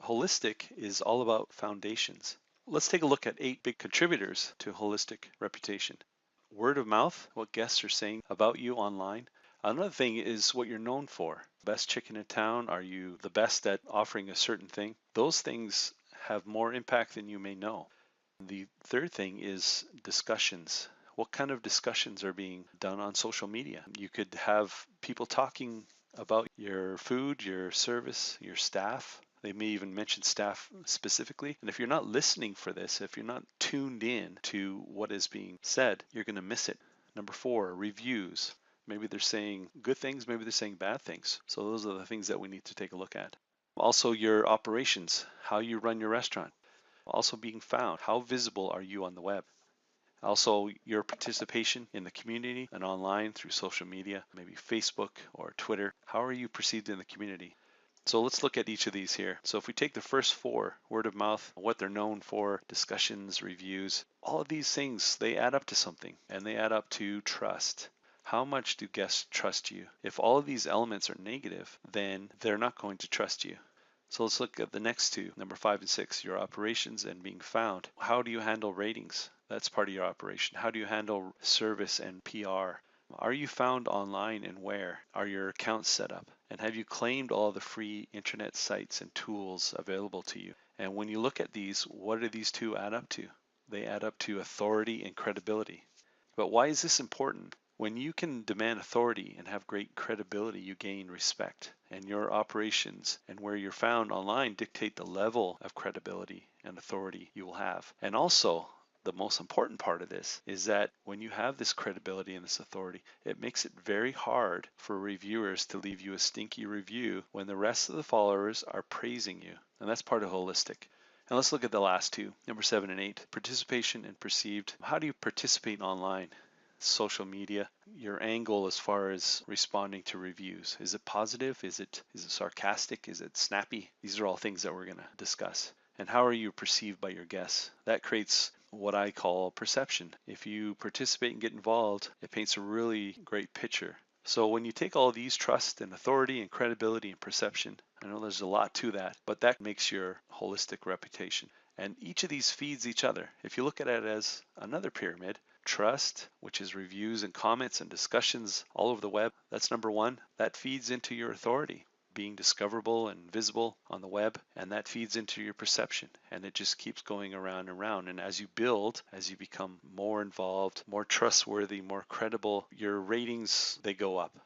Holistic is all about foundations. Let's take a look at 8 big contributors to holistic reputation. Word of mouth, what guests are saying about you online. Another thing is what you're known for. Best chicken in town, are you the best at offering a certain thing? Those things have more impact than you may know. The third thing is discussions. What kind of discussions are being done on social media? You could have people talking about your food, your service, your staff. They may even mention staff specifically. And if you're not listening for this, if you're not tuned in to what is being said, you're going to miss it. Number 4, reviews. Maybe they're saying good things, maybe they're saying bad things. So those are the things that we need to take a look at. Also, your operations, how you run your restaurant. Also being found, how visible are you on the web? Also, your participation in the community and online through social media, maybe Facebook or Twitter. How are you perceived in the community? So let's look at each of these here. So if we take the first 4, word of mouth, what they're known for, discussions, reviews, all of these things, they add up to something, and they add up to trust. How much do guests trust you? If all of these elements are negative, then they're not going to trust you. So let's look at the next 2, number 5 and 6, your operations and being found. How do you handle ratings? That's part of your operation. How do you handle service and PR? Are you found online and where? Are your accounts set up? And have you claimed all the free internet sites and tools available to you? And when you look at these, what do these 2 add up to? They add up to authority and credibility. But why is this important? When you can demand authority and have great credibility, you gain respect, and your operations and where you're found online dictate the level of credibility and authority you will have. And also, the most important part of this is that when you have this credibility and this authority, it makes it very hard for reviewers to leave you a stinky review when the rest of the followers are praising you. And that's part of holistic. And let's look at the last 2, number 7 and 8, participation and perceived. How do you participate online? Social media, your angle as far as responding to reviews. Is it positive? Is it sarcastic? Is it snappy? These are all things that we're going to discuss. And how are you perceived by your guests? That creates what I call perception. If you participate and get involved, it paints a really great picture. So when you take all these trust and authority and credibility and perception, I know there's a lot to that, but that makes your holistic reputation. And each of these feeds each other. If you look at it as another pyramid, trust, which is reviews and comments and discussions all over the web, that's number 1. That feeds into your authority, being discoverable and visible on the web, and that feeds into your perception. And it just keeps going around and around. And as you build, as you become more involved, more trustworthy, more credible, your ratings, they go up.